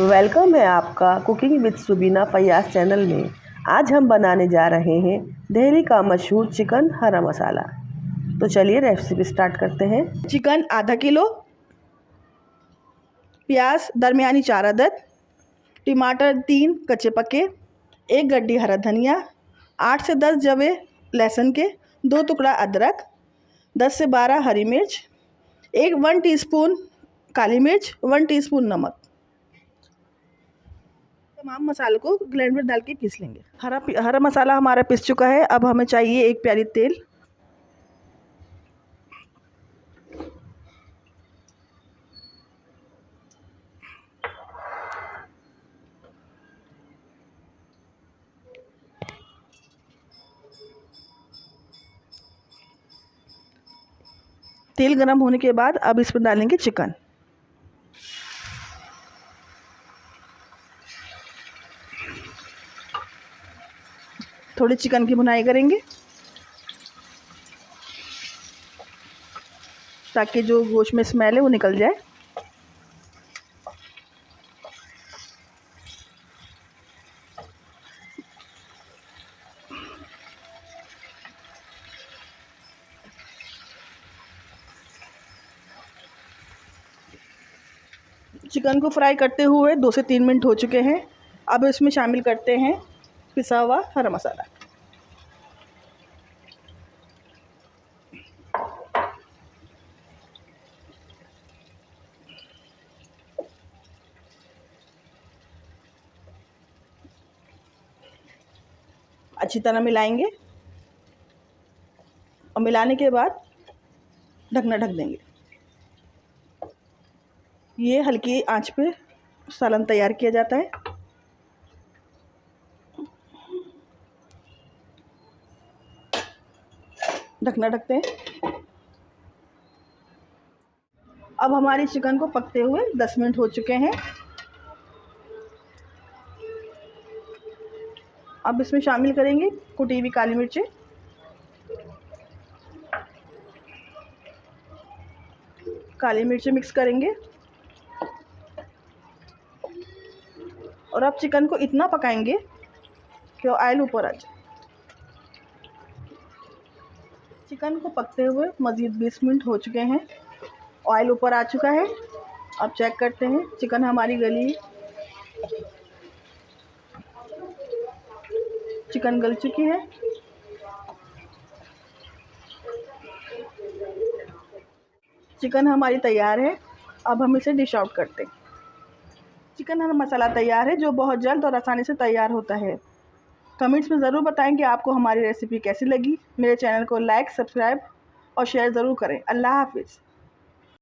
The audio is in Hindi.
वेलकम है आपका cooking with Subina Faiyaz channel में। आज हम बनाने जा रहे हैं दिल्ली का मशहूर चिकन हरा मसाला। तो चलिए रेसिपी स्टार्ट करते हैं। चिकन आधा किलो, प्याज दरमियानी 4 अदद, टमाटर 3 कच्चे पक्के, 1 गड्डी हरा धनिया, 8 से 10 जवे लहसुन के, 2 टुकड़ा अदरक, 10 से 12 हरी मिर्च, 1 टीस्पून काली मिर्च, 1 टीस्पून नमक। तमाम मसालों को ग्राइंडर में डाल के पीस लेंगे। हरा मसाला हमारा पिस चुका है। अब हमें चाहिए 1 प्याली तेल। तेल गरम होने के बाद अब इसमें डालेंगे चिकन। थोड़ी चिकन की भुनाई करेंगे ताकि जो गोश्त में स्मेल है वो निकल जाए। चिकन को फ्राई करते हुए 2 से 3 मिनट हो चुके हैं। अब इसमें शामिल करते हैं पिसा हुआ हरा मसाला। अच्छी तरह मिलाएंगे और मिलाने के बाद ढकना ढक देंगे। ये हल्की आंच पे सालन तैयार किया जाता है। ढकना ढकते हैं। अब हमारी चिकन को पकते हुए 10 मिनट हो चुके हैं। अब इसमें शामिल करेंगे कुटी हुई काली मिर्चें, काली मिर्चें मिक्स करेंगे और अब चिकन को इतना पकाएंगे कि ऑयल ऊपर आ जाए। चिकन को पकते हुए मज़ीद 20 मिनट हो चुके हैं। ऑयल ऊपर आ चुका है। अब चेक करते हैं चिकन हमारी गली, चिकन गल चुकी है। चिकन हमारी तैयार है। अब हम इसे डिश आउट करते हैं। चिकन हरा मसाला तैयार है जो बहुत जल्द और आसानी से तैयार होता है। कमेंट्स में ज़रूर बताएं कि आपको हमारी रेसिपी कैसी लगी। मेरे चैनल को लाइक, सब्सक्राइब और शेयर ज़रूर करें। अल्लाह हाफिज़।